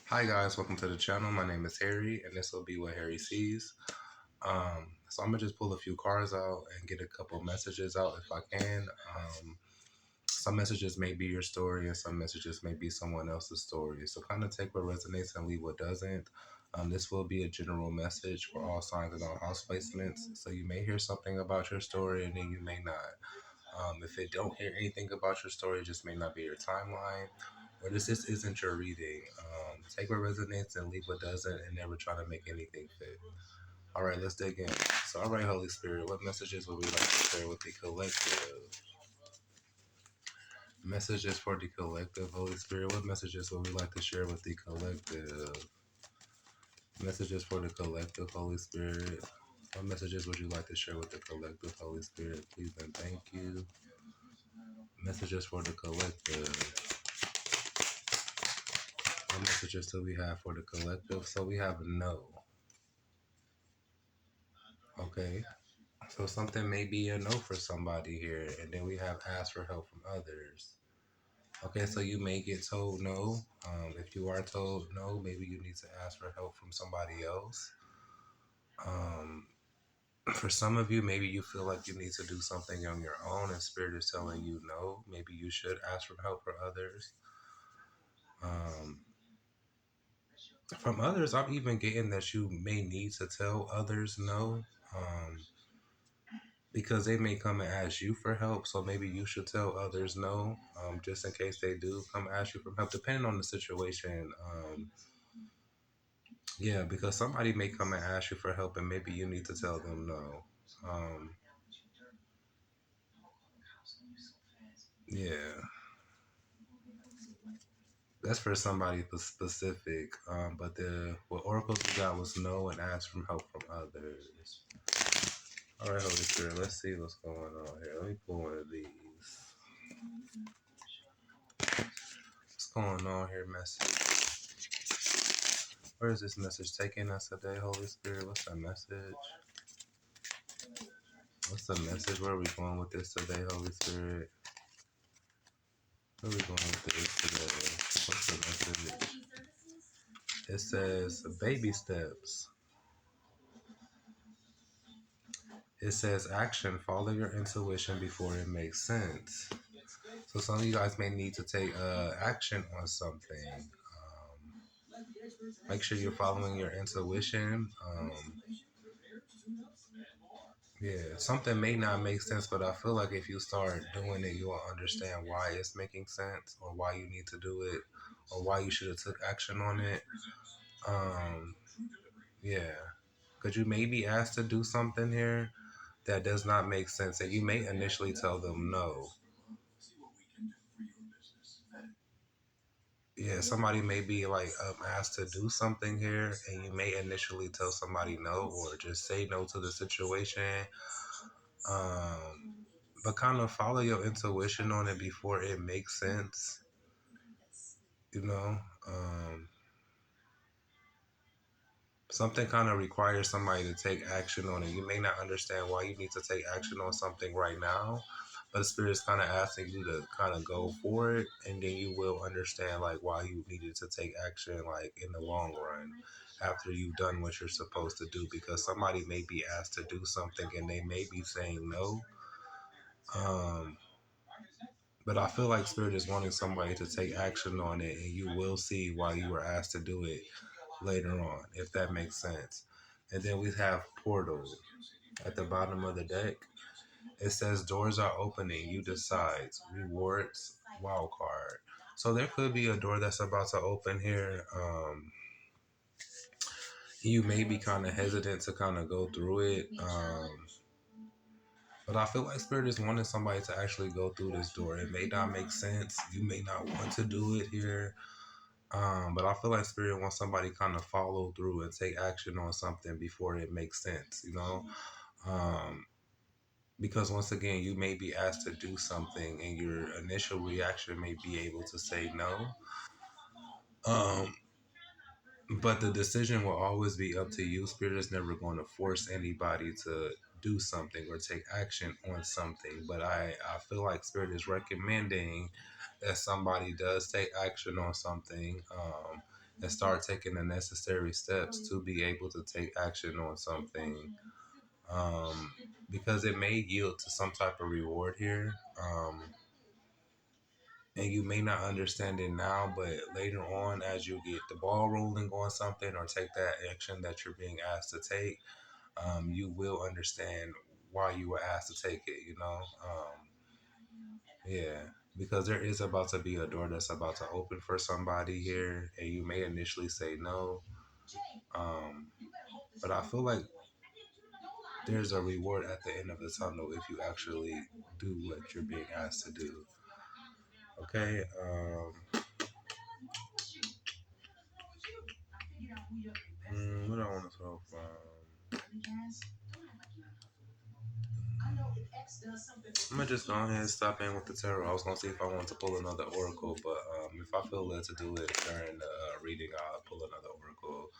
Hi guys, welcome to the channel. My name is Harry, and this will be what Harry sees. So I'm gonna just pull a few cards out and get a couple messages out if I can. Some messages may be your story, and some messages may be someone else's story. So kind of take what resonates and leave what doesn't. This will be a general message for all signs and all house placements. So you may hear something about your story, and then you may not. If it don't hear anything about your story, it just may not be your timeline, or this just isn't your reading. Take what resonates and leave what doesn't, and never try to make anything fit. All right, let's dig in. So, all right, Holy Spirit, what messages would we like to share with the collective? Messages for the collective, Holy Spirit. What messages would we like to share with the collective? Messages for the collective, Holy Spirit. What messages would you like to share with the collective, Holy Spirit? Please and thank you. Messages for the collective. What messages do we have for the collective? So we have no. Okay. So something may be a no for somebody here. And then we have ask for help from others. Okay, so you may get told no. If you are told no, maybe you need to ask for help from somebody else. Um, for some of you, maybe you feel like you need to do something on your own and Spirit is telling you no. Maybe you should ask for help for others. Um, from others, I'm even getting that you may need to tell others no, because they may come and ask you for help. So maybe you should tell others no, just in case they do come ask you for help, depending on the situation. Yeah, because somebody may come and ask you for help, and maybe you need to tell them no. Um, yeah, that's for somebody specific. But the what oracles we got was no and ask for help from others. All right, Holy Spirit, let's see what's going on here. Let me pull one of these. What's going on here, message? Where is this message taking us today, Holy Spirit? What's the message? What's the message? Where are we going with this today, Holy Spirit? Where are we going with this today? What's the message? It says baby steps. It says action. Follow your intuition before it makes sense. So some of you guys may need to take action on something. Make sure you're following your intuition. Yeah, something may not make sense, but I feel like if you start doing it, you'll understand why it's making sense, or why you need to do it, or why you should have took action on it. Um, yeah, because you may be asked to do something here that does not make sense, and you may initially tell them no. Yeah, somebody may be like asked to do something here, and you may initially tell somebody no, or just say no to the situation. But kind of follow your intuition on it before it makes sense. You know, um, something kind of requires somebody to take action on it. You may not understand why you need to take action on something right now, but the spirit's kind of asking you to kind of go for it, and then you will understand like why you needed to take action like in the long run after you've done what you're supposed to do, because somebody may be asked to do something and they may be saying no. um but I feel like spirit is wanting somebody to take action on it, and you will see why you were asked to do it later on, if that makes sense. And then we have portal at the bottom of the deck. It says doors are opening. You decide. Rewards. Wild card. So there could be a door that's about to open here. You may be kind of hesitant to kind of go through it. But I feel like Spirit is wanting somebody to actually go through this door. It may not make sense. You may not want to do it here. But I feel like Spirit wants somebody kind of follow through and take action on something before it makes sense, you know? Um, because once again, you may be asked to do something and your initial reaction may be able to say no. Um, but the decision will always be up to you. Spirit is never going to force anybody to do something or take action on something. But I feel like Spirit is recommending that somebody does take action on something. and start taking the necessary steps to be able to take action on something. Um, because it may yield to some type of reward here. And you may not understand it now, but later on, as you get the ball rolling on something or take that action that you're being asked to take, you will understand why you were asked to take it, yeah, because there is about to be a door that's about to open for somebody here, and you may initially say no, um, but I feel like there's a reward at the end of the tunnel if you actually do what you're being asked to do. Okay, what do I want to talk from? I'm gonna just go ahead and stop in with the tarot. I was gonna see if I wanted to pull another oracle, but if I feel led to do it during the reading, I'll pull another oracle.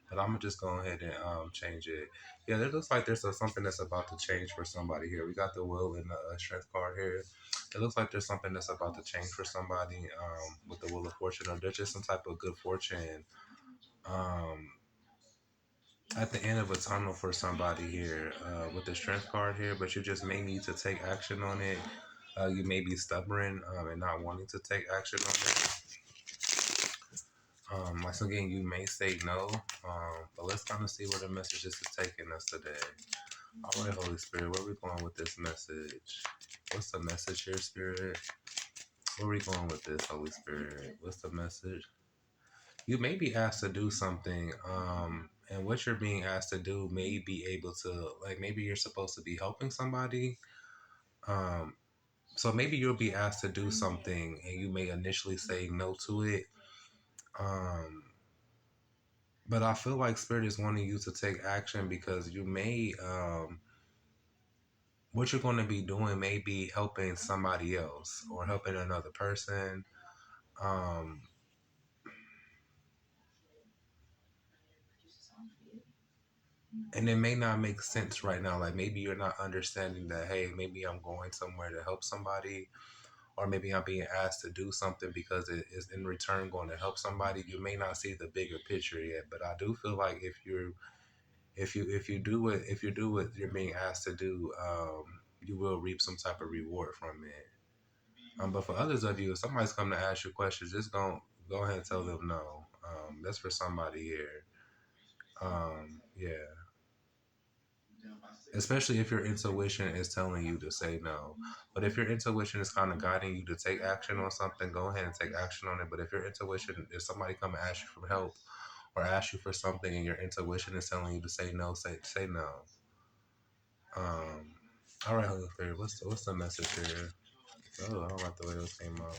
But I'm gonna just go ahead and change it. Yeah, it looks like there's something that's about to change for somebody here. We got the will and the strength card here. It looks like there's something that's about to change for somebody with the wheel of fortune, or there's just some type of good fortune um, at the end of a tunnel for somebody here with the strength card here. But you just may need to take action on it. You may be stubborn and not wanting to take action on it. Once again, you may say no, but let's kind of see where the messages is taking us today. All right, Holy Spirit, where are we going with this message? What's the message here, Spirit? Where are we going with this, Holy Spirit? What's the message? You may be asked to do something, and what you're being asked to do may be able to, like, maybe you're supposed to be helping somebody. Um, so maybe you'll be asked to do something, and you may initially say no to it. Um, but I feel like Spirit is wanting you to take action because you may, what you're going to be doing may be helping somebody else or helping another person. Um, and it may not make sense right now. Like maybe you're not understanding that, hey, maybe I'm going somewhere to help somebody, or maybe I'm being asked to do something because it is in return going to help somebody. You may not see the bigger picture yet, but I do feel like if you do what you're being asked to do, you will reap some type of reward from it. But for others of you, if somebody's come to ask you questions, just go ahead and tell them no. That's for somebody here. Yeah. Especially if your intuition is telling you to say no. But if your intuition is kind of guiding you to take action on something, go ahead and take action on it. But if your intuition, if somebody come and ask you for help or ask you for something and your intuition is telling you to say no, say no. All right, Holy Spirit, what's the message here? Oh, I don't like the way those came out.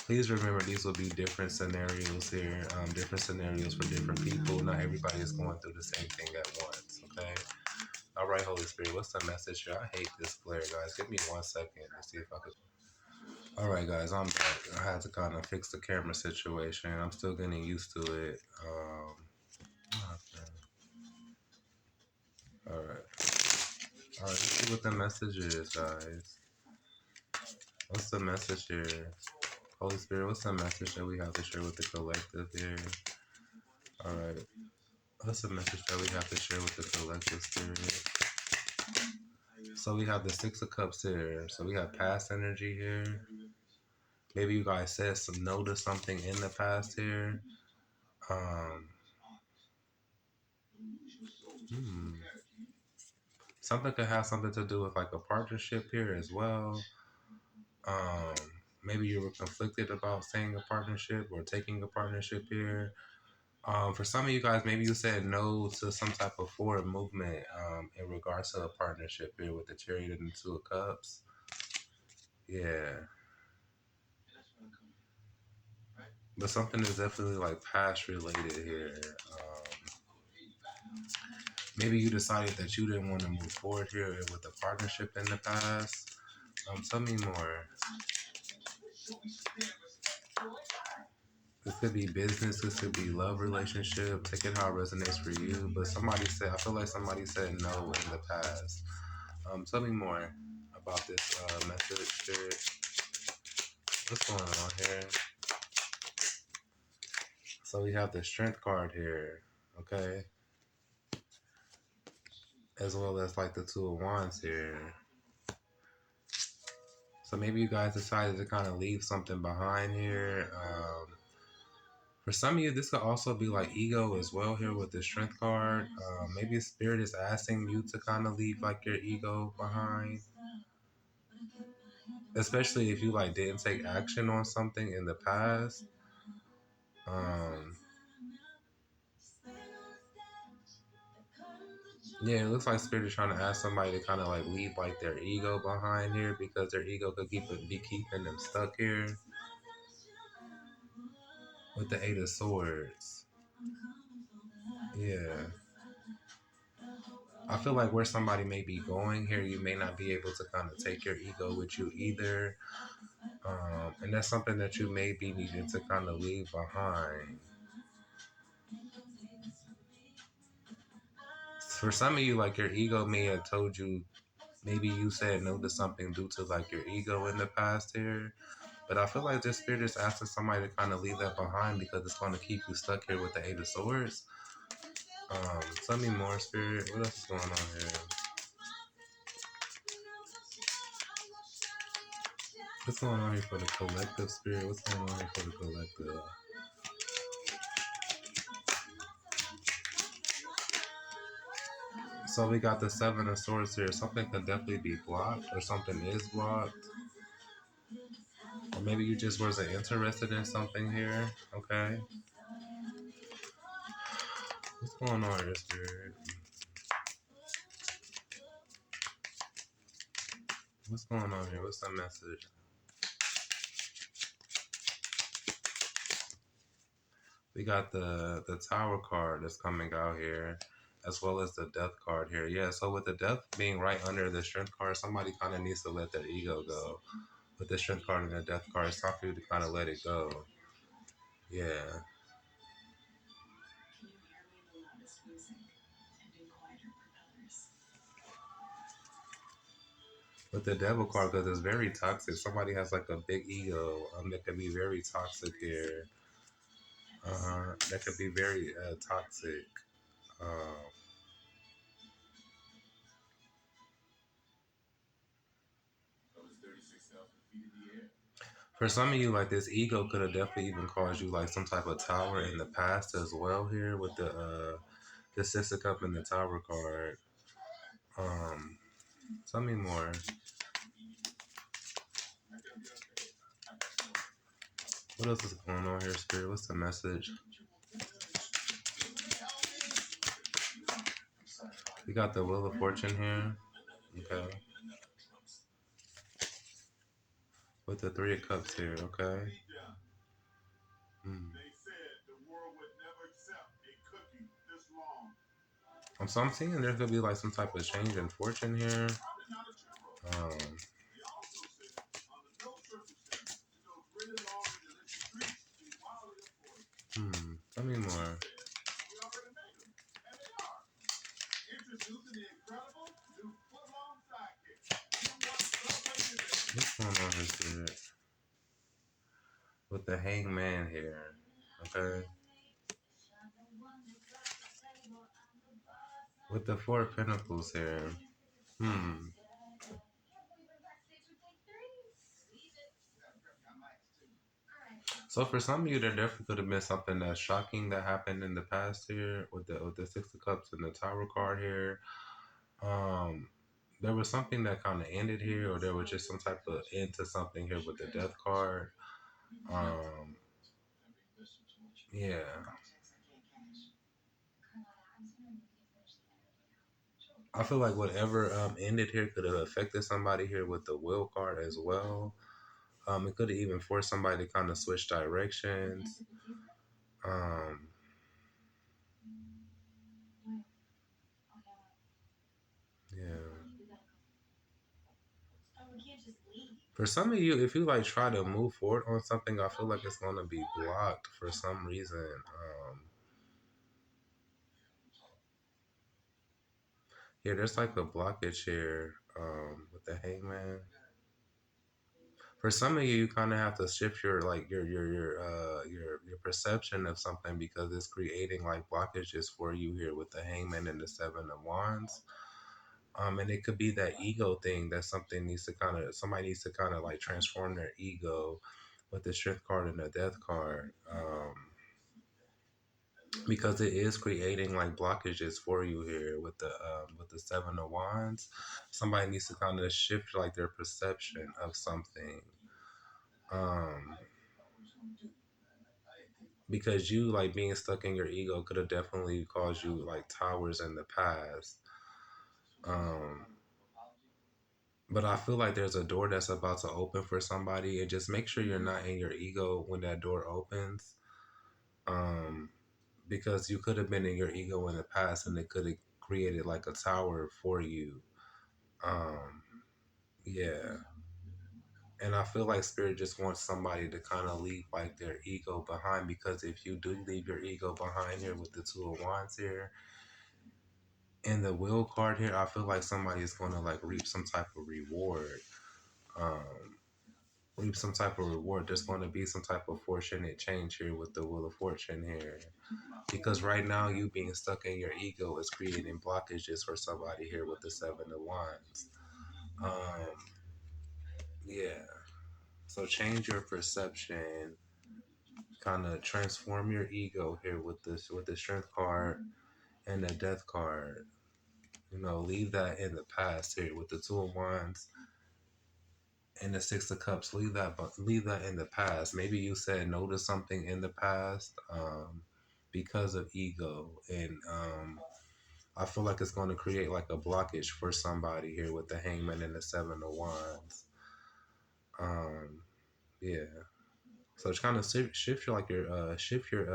Please remember these will be different scenarios here, different scenarios for different people. Not everybody is going through the same thing at once, okay? All right, Holy Spirit, what's the message here? I hate this glare, guys. Give me 1 second to see if I could. All right, guys, I'm back. I had to kind of fix the camera situation. I'm still getting used to it. Okay. All right. All right, let's see what the message is, guys. What's the message here? Holy Spirit, what's the message that we have to share with the collective here? All right. What's the message that we have to share with the collective spirit? So we have the Six of Cups here. So we have past energy here. Maybe you guys said some no to something in the past here. Um, hmm. Something could have something to do with like a partnership here as well. Um, Maybe you were conflicted about saying a partnership or taking a partnership here. For some of you guys, maybe you said no to some type of forward movement in regards to a partnership here with the Chariot and the Two of Cups. Yeah. But something is definitely like past related here. Maybe you decided that you didn't want to move forward here with a partnership in the past. Tell me more. This could be business. This could be love relationship. Take it how it resonates for you. But somebody said, I feel like somebody said no in the past. Tell me more about this message, Spirit. What's going on here? So we have the strength card here, okay? As well as like the two of wands here. So maybe you guys decided to kind of leave something behind here. For some of you, this could also be like ego as well here with the strength card. Maybe spirit is asking you to kind of leave like your ego behind. Especially if you like didn't take action on something in the past. Um, yeah, it looks like spirit is trying to ask somebody to kind of like leave like their ego behind here because their ego could be keeping them stuck here with the Eight of Swords. Yeah. I feel like where somebody may be going here, you may not be able to kind of take your ego with you either. And that's something that you may be needing to kind of leave behind. For some of you, like your ego may have told you, maybe you said no to something due to like your ego in the past here. But I feel like this spirit is asking somebody to kind of leave that behind because it's going to keep you stuck here with the Eight of Swords. Tell me more, spirit. What else is going on here? What's going on here for the collective, spirit? What's going on here for the collective? So we got the Seven of Swords here. Something could definitely be blocked, or something is blocked. Or maybe you just wasn't interested in something here. Okay. What's going on here, spirit? What's going on here? What's the message? We got the Tower card that's coming out here, as well as the Death card here. Yeah, so with the Death being right under the Strength card, somebody kind of needs to let their ego go. With the Strength card and the Death card, it's time for you to kind of let it go. Yeah. With the Devil card, because it's very toxic. Somebody has like a big ego. That can be very toxic here. That could be very toxic. Um, for some of you, like this ego could have definitely even caused you like some type of tower in the past as well. Here with the Six of Cups and the Tower card. Um, Tell me more. What else is going on here, Spirit? What's the message? We got the Wheel of Fortune here. Okay. With the Three of Cups here. Okay. Hmm. So I'm seeing there could be like some type of change in fortune here. Um, Tell me more. What's going on here, Spirit? With the Hangman here. Okay. With the Four of Pentacles here. Hmm. So for some of you, there definitely could have been something that's shocking that happened in the past here with the Six of Cups and the Tower card here. Um, there was something that kind of ended here, or there was just some type of end to something here with the Death card. Um, yeah. I feel like whatever ended here could have affected somebody here with the Will card as well. It could have even forced somebody to kind of switch directions. Um, yeah. For some of you, if you like try to move forward on something, I feel like it's gonna be blocked for some reason. Yeah, there's like a blockage here with the Hangman. For some of you, you kind of have to shift your like your perception of something because it's creating like blockages for you here with the Hangman and the Seven of Wands. And it could be that ego thing that somebody needs to kind of like transform their ego with the Strength card and the Death card. Because it is creating like blockages for you here with the Seven of Wands. Somebody needs to kind of shift like their perception of something. Um, because you like being stuck in your ego could have definitely caused you like towers in the past. Um, but I feel like there's a door that's about to open for somebody, and just make sure you're not in your ego when that door opens. Um, because you could have been in your ego in the past, and it could have created like a tower for you. Um, yeah. And I feel like spirit just wants somebody to kind of leave like their ego behind, because if you do leave your ego behind here with the Two of Wands here, in the will card here, I feel like somebody is going to like reap some type of reward. Um, reap some type of reward. There's going to be some type of fortunate change here with the Wheel of Fortune here. Because right now, you being stuck in your ego is creating blockages for somebody here with the Seven of Wands. Um, yeah. So change your perception. Kind of transform your ego here with the Strength card and the Death card. You know, leave that in the past here with the Two of Wands and the Six of Cups. Leave that in the past. Maybe you said no to something in the past because of ego, and I feel like it's going to create like a blockage for somebody here with the Hangman and the Seven of Wands. Yeah. So it's kind of shift your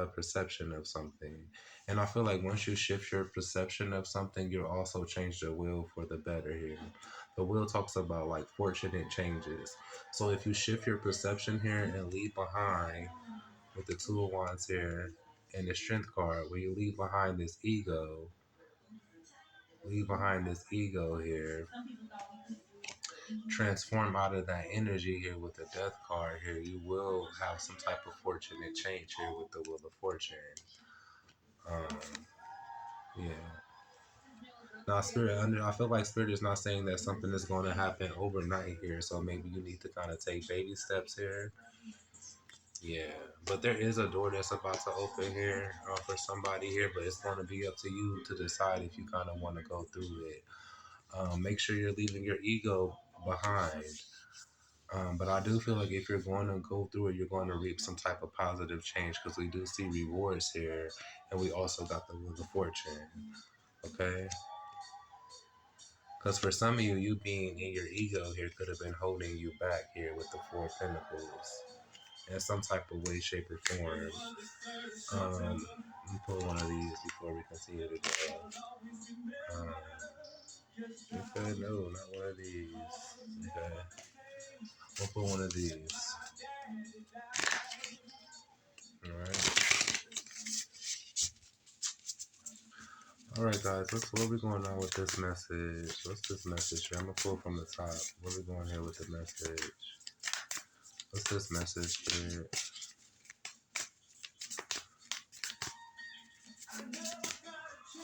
perception of something, and I feel like once you shift your perception of something, you'll also change the will for the better here. The will talks about like fortunate changes. So if you shift your perception here and leave behind with the Two of Wands here and the Strength card, where you leave behind this ego here, transform out of that energy here with the Death card here, you will have some type of fortunate change here with the Wheel of Fortune. Um, yeah. Now, I feel like Spirit is not saying that something is going to happen overnight here, so maybe you need to kind of take baby steps here. Yeah, but there is a door that's about to open here for somebody here, but it's going to be up to you to decide if you kind of want to go through it. Make sure you're leaving your ego behind. But I do feel like if you're going to go through it, you're going to reap some type of positive change, because we do see rewards here, and we also got the Wheel of Fortune. Okay? Because for some of you, you being in your ego here could have been holding you back here with the Four of Pentacles in some type of way, shape, or form. Let me pull one of these before we continue to go. Okay, no, not one of these. Okay, we'll pull one of these. All right. All right, guys. What are we going on with this message? What's this message here? I'm gonna pull from the top. What are we going here with the message? What's this message here?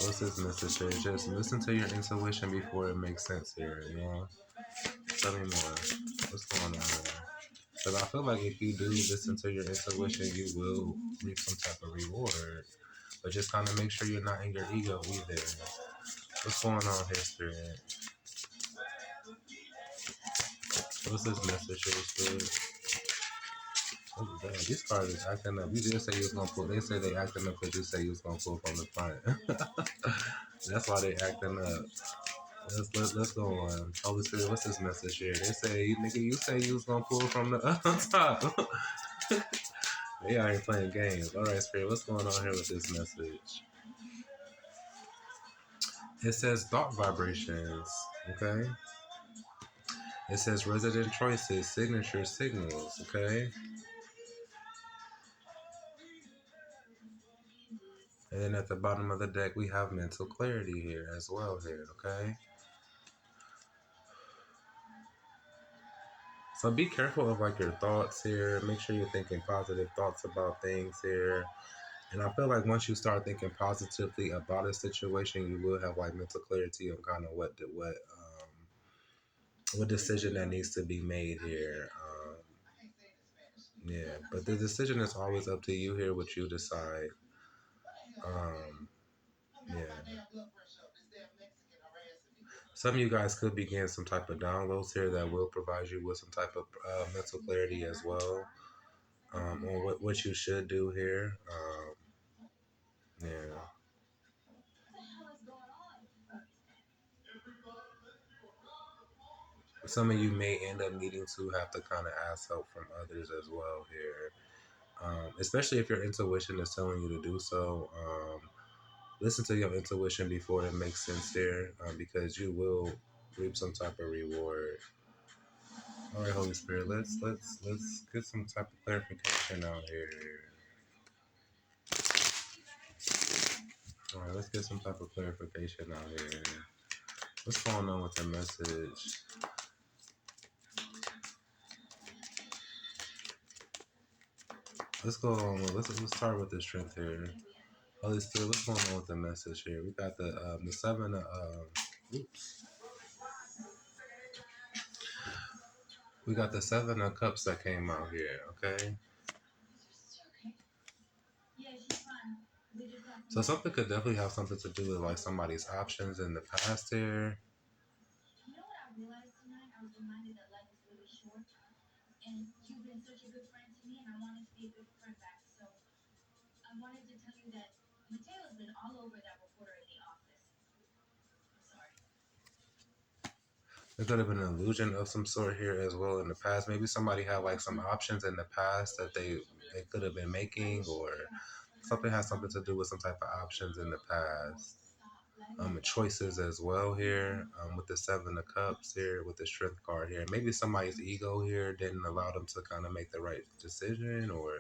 What's this message here? Just listen to your intuition before it makes sense here. You know. Tell me more. What's going on here? Because I feel like if you do listen to your intuition, you will reap some type of reward. But just kind of make sure you're not in your ego either. What's going on here, Spirit? What's this message here, Spirit? Oh, damn, this card is acting up. You did say you was gonna pull. They say they acting up because you say you was gonna pull from the front. That's why they acting up. Let's go on. Holy Spirit, what's this message here? They say, nigga, you say you was gonna pull from the top. They out here playing games. All right, Spirit, what's going on here with this message? It says thought vibrations. Okay. It says resident choices, signature signals. Okay. And then at the bottom of the deck, we have mental clarity here as well. Here. Okay. So be careful of like your thoughts here. Make sure you're thinking positive thoughts about things here. And I feel like once you start thinking positively about a situation, you will have like mental clarity on kind of what decision that needs to be made here. Yeah, but the decision is always up to you here, what you decide. Um, yeah. Some of you guys could be getting some type of downloads here that will provide you with some type of mental clarity as well, on what you should do here. Yeah. Some of you may end up needing to have to kind of ask help from others as well here, especially if your intuition is telling you to do so. Listen to your intuition before it makes sense there, because you will reap some type of reward. All right, Holy Spirit, let's get some type of clarification out here. All right, let's get some type of clarification out here. What's going on with the message? Let's go on. Let's start with the strength here. Holy Spirit, what's going on with the message here? We got the seven. Oops. We got the seven of cups that came out here. Okay. So something could definitely have something to do with like somebody's options in the past here. There could have been an illusion of some sort here as well in the past. Maybe somebody had like some options in the past that they could have been making, or something has something to do with some type of options in the past. Choices as well here, with the seven of cups here, with the strength card here. Maybe somebody's ego here didn't allow them to kind of make the right decision, or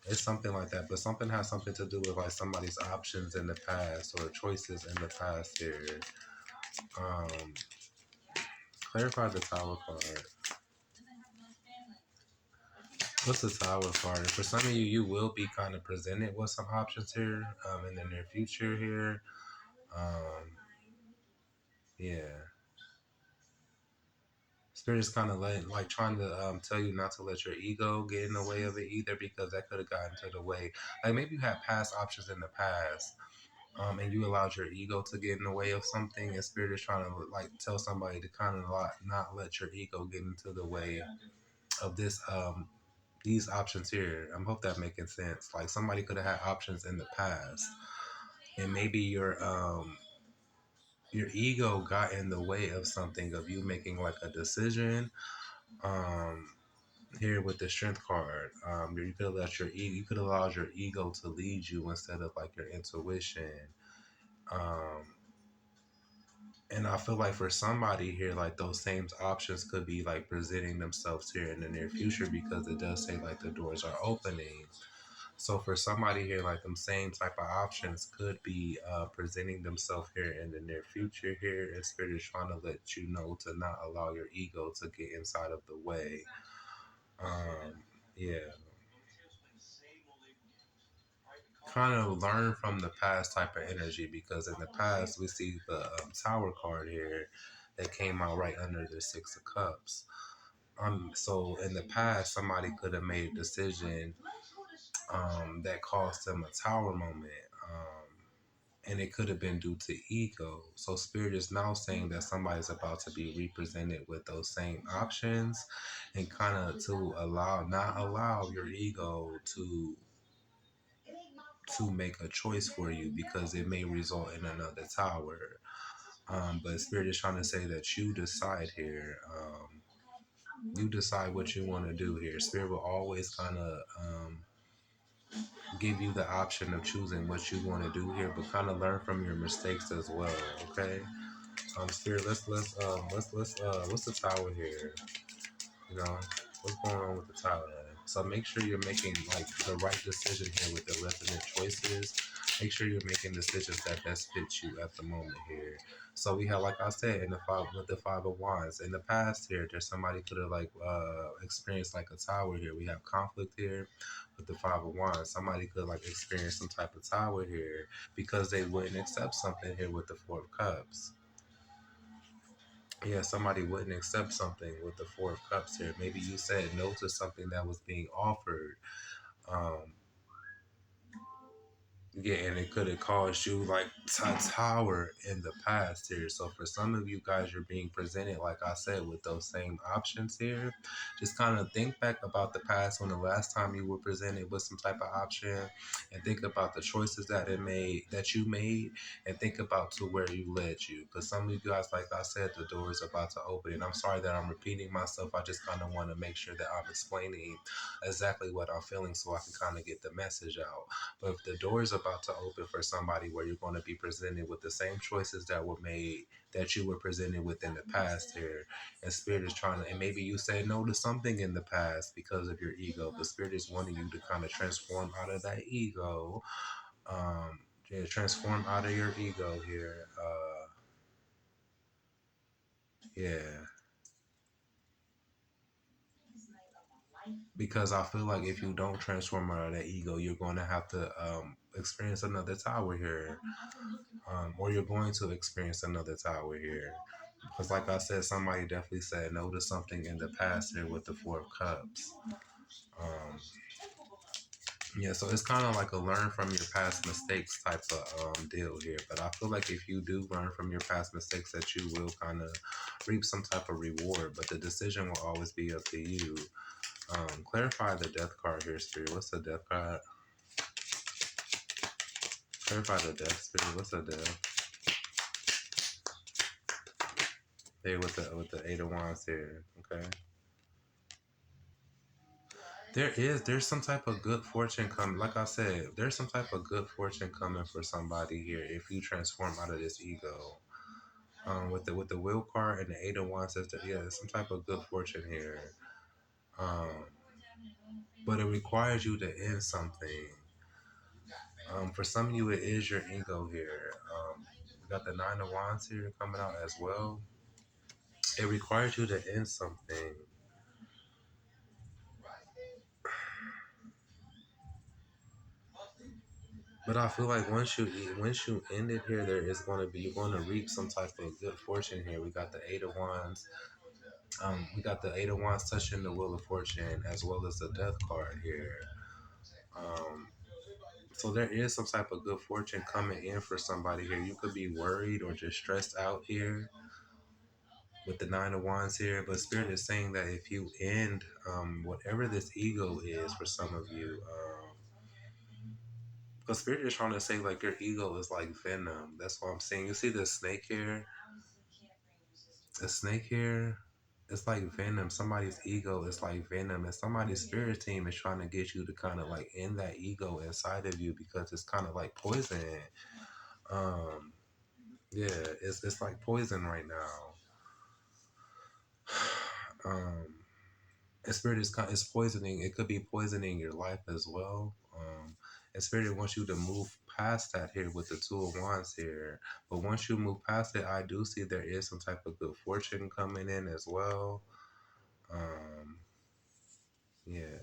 it's something like that. But something has something to do with like somebody's options in the past or choices in the past here. Um, Clarify the Tower card. What's the Tower card? For some of you, you will be kind of presented with some options here, in the near future here. Um, yeah. Spirit is kind of like trying to tell you not to let your ego get in the way of it either, because that could have gotten to the way. Like maybe you had past options in the past, and you allowed your ego to get in the way of something, and Spirit is trying to like tell somebody to kind of not let your ego get into the way of these options here. I hope that making sense. Like somebody could have had options in the past, and maybe your ego got in the way of something, of you making like a decision. Um, Here with the strength card, you could have let your you could allow your ego to lead you instead of like your intuition. Um, and I feel like for somebody here, like those same options could be like presenting themselves here in the near future, because it does say like the doors are opening. So for somebody here, like them same type of options could be presenting themselves here in the near future here, and Spirit is trying to let you know to not allow your ego to get inside of the way. Yeah. Kind of learn from the past type of energy, because in the past we see the Tower card here that came out right under the Six of Cups. So in the past, somebody could have made a decision that caused them a tower moment. And it could have been due to ego. So Spirit is now saying that somebody's about to be represented with those same options, and kind of to not allow your ego to make a choice for you, because it may result in another tower. But Spirit is trying to say that you decide here. You decide what you want to do here. Spirit will always kind of give you the option of choosing what you want to do here, but kind of learn from your mistakes as well. Okay. Spirit, let's what's the tower here? You know, what's going on with the tower? So make sure you're making like the right decision here with the resonant choices. Make sure you're making decisions that best fit you at the moment here. So we have, like I said, in the five with the 5 of Wands. In the past here, there's somebody could have like experienced like a tower here. We have conflict here with the 5 of Wands. Somebody could like experience some type of tower here because they wouldn't accept something here with the 4 of Cups. Yeah, somebody wouldn't accept something with the 4 of Cups here. Maybe you said no to something that was being offered. Um, Yeah, and it could have caused you like tower in the past here. So for some of you guys, you're being presented, like I said, with those same options here. Just kind of think back about the past when the last time you were presented with some type of option, and think about the choices that you made, and think about to where you led you. Because some of you guys, like I said, the door is about to open. And I'm sorry that I'm repeating myself. I just kind of want to make sure that I'm explaining exactly what I'm feeling so I can kind of get the message out. But if the door is about to open for somebody where you're going to be presented with the same choices that were made that you were presented with in the past here, and Spirit is trying to, and maybe you say no to something in the past because of your ego, but Spirit is wanting you to kind of transform out of that ego. Yeah, transform out of your ego here. Yeah, because I feel like if you don't transform out of that ego, you're going to have to experience another tower here, or you're going to experience another tower here. Because, like I said, somebody definitely said no to something in the past here with the 4 of Cups. Um, yeah, so it's kind of like a learn from your past mistakes type of deal here. But I feel like if you do learn from your past mistakes, that you will kind of reap some type of reward. But the decision will always be up to you. Clarify the death card here, Spirit. What's the death card? Clarify the death, Spirit. What's the death? Hey, with the 8 of Wands here. Okay. There's some type of good fortune coming. Like I said, there's some type of good fortune coming for somebody here if you transform out of this ego. With the Will card and the 8 of Wands, says that yeah, there's some type of good fortune here. Um, but it requires you to end something. For some of you, it is your ego here. We got the 9 of Wands here coming out as well. It requires you to end something. But I feel like once you end it here, there is going to be you're going to reap some type of good fortune here. We got the 8 of Wands. We got the 8 of Wands touching the Wheel of Fortune as well as the Death card here. Um, so there is some type of good fortune coming in for somebody here. You could be worried or just stressed out here with the 9 of Wands here, but Spirit is saying that if you end whatever this ego is for some of you, because Spirit is trying to say like your ego is like venom. That's what I'm saying. You see the snake here? The snake here, it's like venom. Somebody's ego is like venom, and somebody's spirit team is trying to get you to kind of like end that ego inside of you because it's kind of like poison. Um, yeah, it's like poison right now. Um, and spirit is poisoning. It could be poisoning your life as well. And spirit wants you to move past that here with the 2 of Wands here. But once you move past it, I do see there is some type of good fortune coming in as well. Um, yeah.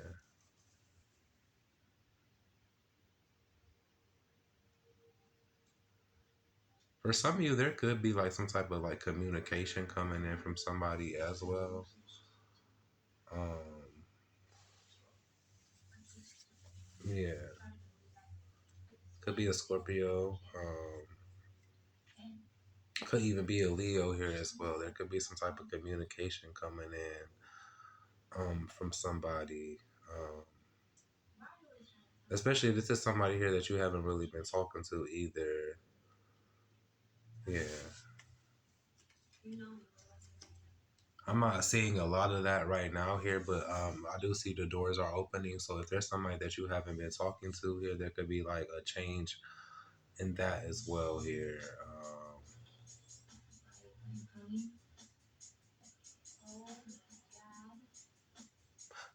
For some of you, there could be like some type of like communication coming in from somebody as well. Um, yeah, could be a Scorpio. Could even be a Leo here as well. There could be some type of communication coming in from somebody. Um, Especially if this is somebody here that you haven't really been talking to either. Yeah. I'm not seeing a lot of that right now here, but I do see the doors are opening. So if there's somebody that you haven't been talking to here, there could be like a change in that as well here.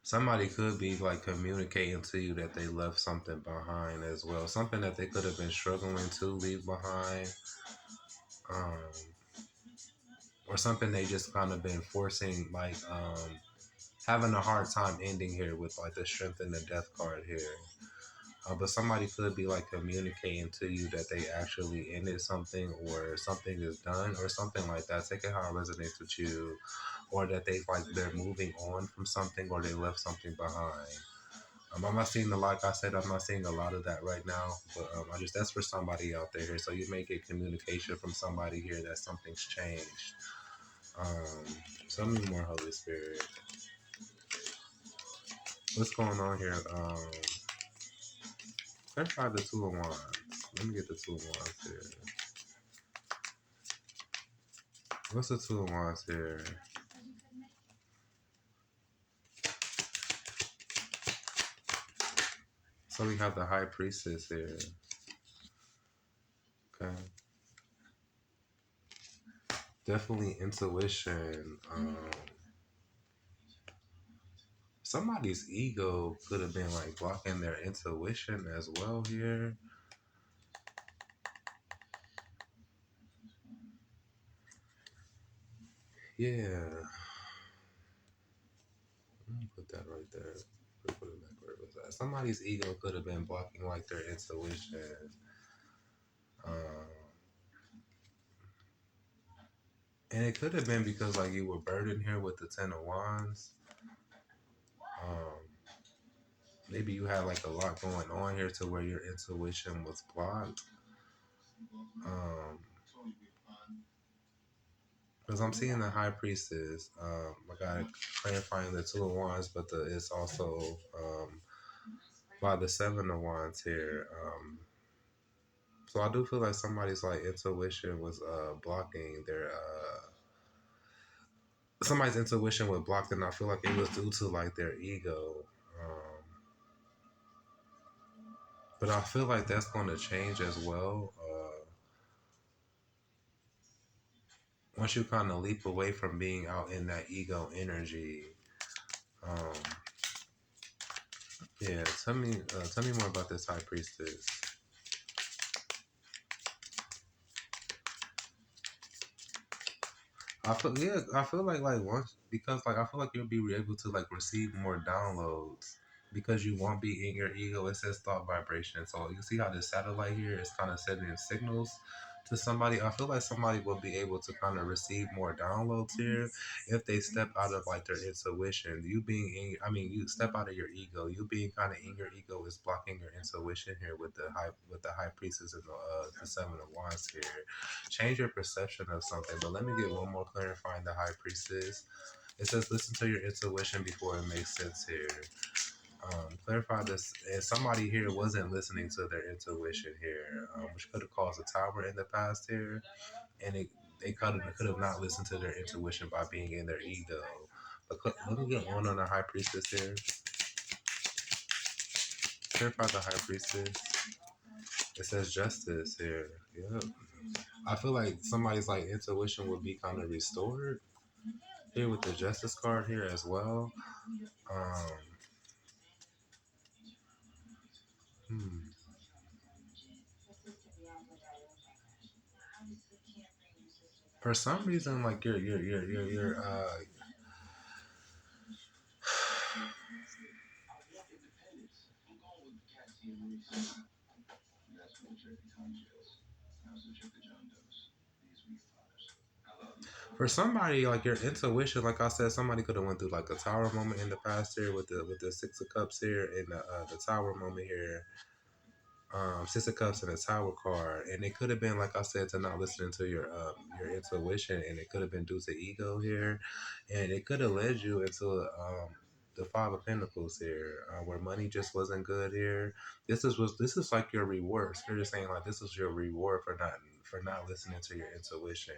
Somebody could be like communicating to you that they left something behind as well, something that they could have been struggling to leave behind, um, or something they just kind of been forcing, like having a hard time ending here with like the strength and the death card here. But somebody could be like communicating to you that they actually ended something, or something is done, or something like that. Take it how it resonates with you, or that they like they're moving on from something, or they left something behind. I'm not seeing like I said, I'm not seeing a lot of that right now, but I just that's for somebody out there here. So you may get communication from somebody here that something's changed. Um, Tell me more, Holy Spirit. What's going on here? Clarify the Two of Wands. Let me get the Two of Wands here. What's the Two of Wands here? So we have the High Priestess here. Okay. Definitely intuition. Somebody's ego could have been like blocking their intuition as well here. Yeah. Let me put that right there. Put it back where it was at. Somebody's ego could have been blocking like their intuition. Um, and it could have been because like you were burdened here with the Ten of Wands. Um, Maybe you had like a lot going on here to where your intuition was blocked. Because I'm seeing the High Priestess. I got clarifying the Two of Wands, but it's also by the Seven of Wands here. So I do feel like somebody's like intuition was blocking their somebody's intuition was blocked, and I feel like it was due to like their ego. Um, but I feel like that's going to change as well. Once you kind of leap away from being out in that ego energy. Um, yeah, tell me more about this High Priestess. I feel like once because like I feel like you'll be able to like receive more downloads because you won't be in your ego. It says thought vibration. So you see how this satellite here is kind of sending signals to somebody. I feel like somebody will be able to kind of receive more downloads here if they step out of like their intuition. You being in, I mean, you step out of your ego. You being kind of in your ego is blocking your intuition here with the high priestess and the Seven of Wands here. Change your perception of something. But let me get one more clarifying the high priestess. It says listen to your intuition before it makes sense here. Clarify this. And somebody here wasn't listening to their intuition here, which could have caused a tower in the past here, and they could have not listened to their intuition by being in their ego. But let me get one on the high priestess here. Clarify the high priestess. It says justice here. Yep. I feel like somebody's like intuition would be kind of restored here with the justice card here as well. Um, hmm. For some reason, like for somebody like your intuition, like I said, somebody could have went through like a tower moment in the past here with the Six of Cups here and the tower moment here. Six of Cups and a Tower card, and it could have been like I said to not listening to your intuition, and it could have been due to ego here, and it could have led you into the Five of Pentacles here, where money just wasn't good here. This is like your reward. Spirit is saying like this is your reward for not listening to your intuition.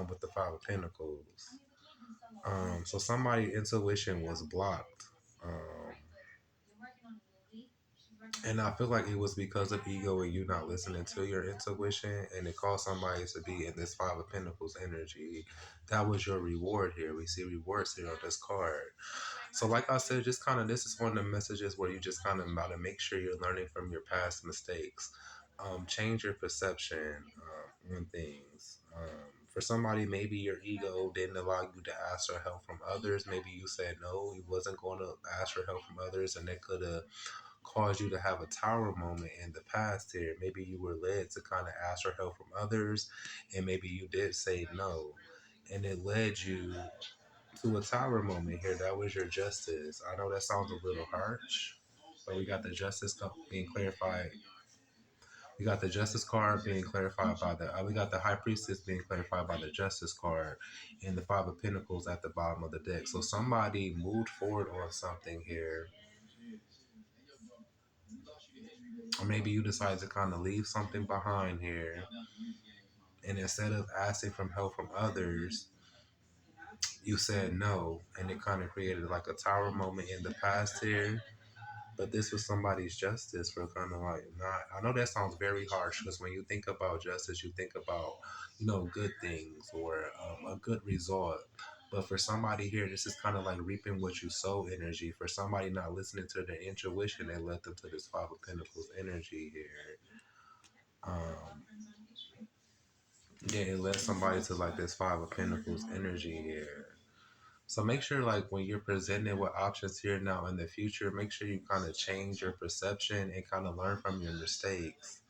With the Five of Pentacles, so somebody intuition was blocked. Um, And I feel like it was because of ego and you not listening to your intuition, and it caused somebody to be in this Five of Pentacles energy. That was your reward here. We see rewards here on this card. So, like I said, just kind of this is one of the messages where you just kind of about to make sure you're learning from your past mistakes. Change your perception on things. For somebody, maybe your ego didn't allow you to ask for help from others. Maybe you said no, you wasn't going to ask for help from others, and that could have caused you to have a tower moment in the past here. Maybe you were led to kind of ask for help from others, and maybe you did say no, and it led you to a tower moment here. That was your justice. I know that sounds a little harsh, but we got the justice being clarified. We got the justice card being clarified by the. We got the high priestess being clarified by the justice card, and the five of pentacles at the bottom of the deck. So somebody moved forward on something here, or maybe you decided to kind of leave something behind here, and instead of asking for help from others, you said no, and it kind of created like a tower moment in the past here. But this was somebody's justice for kind of like not. I know that sounds very harsh because when you think about justice, you think about, good things or a good result. But for somebody here, this is kind of like reaping what you sow energy. For somebody not listening to their intuition, it led them to this Five of Pentacles energy here. Um, yeah, it led somebody to like this Five of Pentacles energy here. So make sure, like, when you're presented with options here now in the future, make sure you kind of change your perception and kind of learn from your mistakes.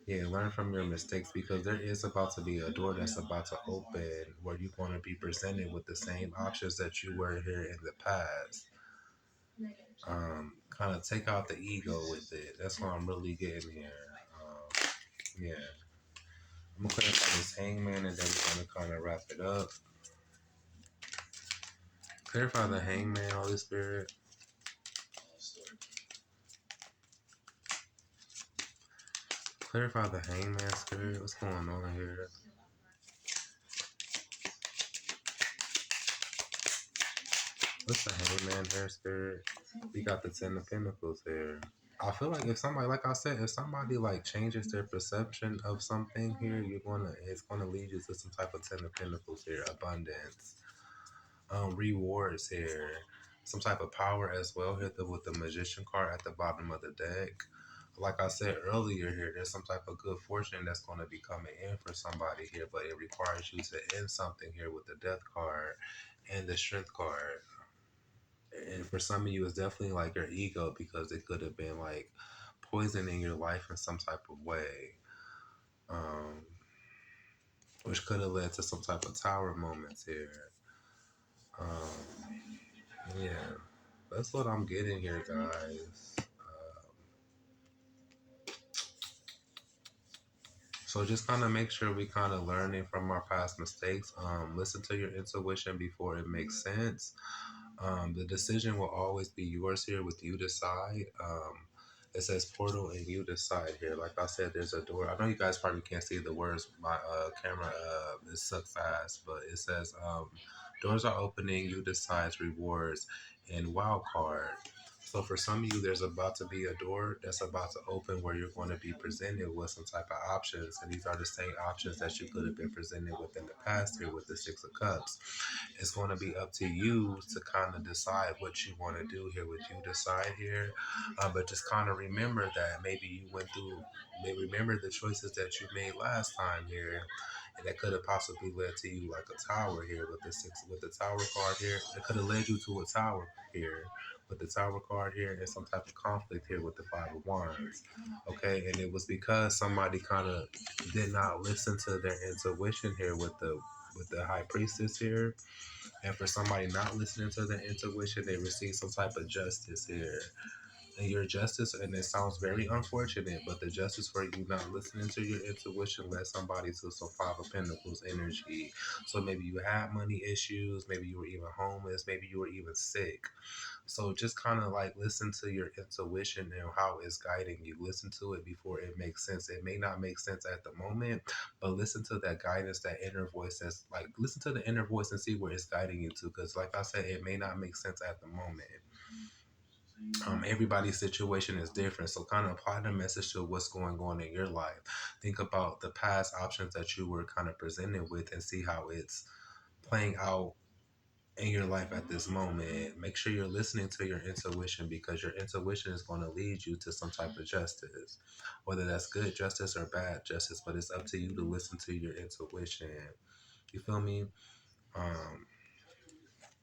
Yeah, learn from your mistakes because there is about to be a door that's about to open where you're going to be presented with the same options that you were here in the past. Kind of take out the ego with it. That's what I'm really getting here. Yeah. I'm going to clarify this hangman and then we're going to kind of wrap it up. Clarify the hangman, Holy Spirit. Clarify the hangman, Spirit. What's going on here? What's the hangman here, Spirit? We got the Ten of Pentacles here. I feel like if somebody, like I said, if somebody like changes their perception of something here, it's gonna lead you to some type of Ten of Pentacles here, abundance, rewards here, some type of power as well here with the Magician card at the bottom of the deck. Like I said earlier here, there's some type of good fortune that's going to be coming in for somebody here, but it requires you to end something here with the Death card and the Strength card. And for some of you, it's definitely like your ego because it could have been like poisoning your life in some type of way, um, which could have led to some type of tower moments here. Yeah, that's what I'm getting here, guys. So just kind of make sure we kind of learning from our past mistakes. Listen to your intuition before it makes sense. The decision will always be yours here with you decide. It says portal and you decide here. Like I said, there's a door. I know you guys probably can't see the words. My camera is suck fast, but it says doors are opening, you decide rewards, and wild card. So for some of you, there's about to be a door that's about to open where you're going to be presented with some type of options, and these are the same options that you could have been presented with in the past here with the Six of Cups. It's going to be up to you to kind of decide what you want to do here. What you decide here, but just kind of remember that maybe you went through. Maybe remember the choices that you made last time here, and that could have possibly led to you like a tower here with the tower card here. It could have led you to a tower here with the tower card here and some type of conflict here with the Five of Wands. Okay, and it was because somebody kind of did not listen to their intuition here with the high priestess here. And for somebody not listening to their intuition, they receive some type of justice here. And your justice, and it sounds very unfortunate, but the justice for you not listening to your intuition led somebody to some Five of Pentacles energy. So maybe you had money issues, maybe you were even homeless, maybe you were even sick. So just kind of like listen to your intuition and how it's guiding you. Listen to it before it makes sense. It may not make sense at the moment, but listen to that guidance, that inner voice that's like, listen to the inner voice and see where it's guiding you to. Because like I said, it may not make sense at the moment. Everybody's situation is different. So kind of apply the message to what's going on in your life. Think about the past options that you were kind of presented with and see how it's playing out in your life at this moment. Make sure you're listening to your intuition, because your intuition is going to lead you to some type of justice, whether that's good justice or bad justice. But it's up to you to listen to your intuition. You feel me? Um,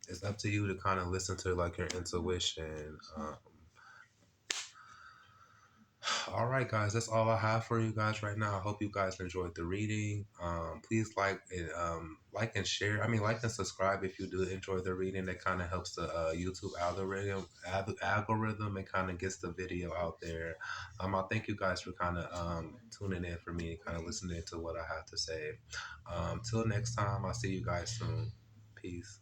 it's up to you to kind of listen to like your intuition. All right, guys, that's all I have for you guys right now. I hope you guys enjoyed the reading. Please like and share. I mean, like and subscribe if you do enjoy the reading. That kind of helps the YouTube algorithm and kind of gets the video out there. I thank you guys for kind of tuning in for me, kind of listening to what I have to say. Till next time, I'll see you guys soon. Peace.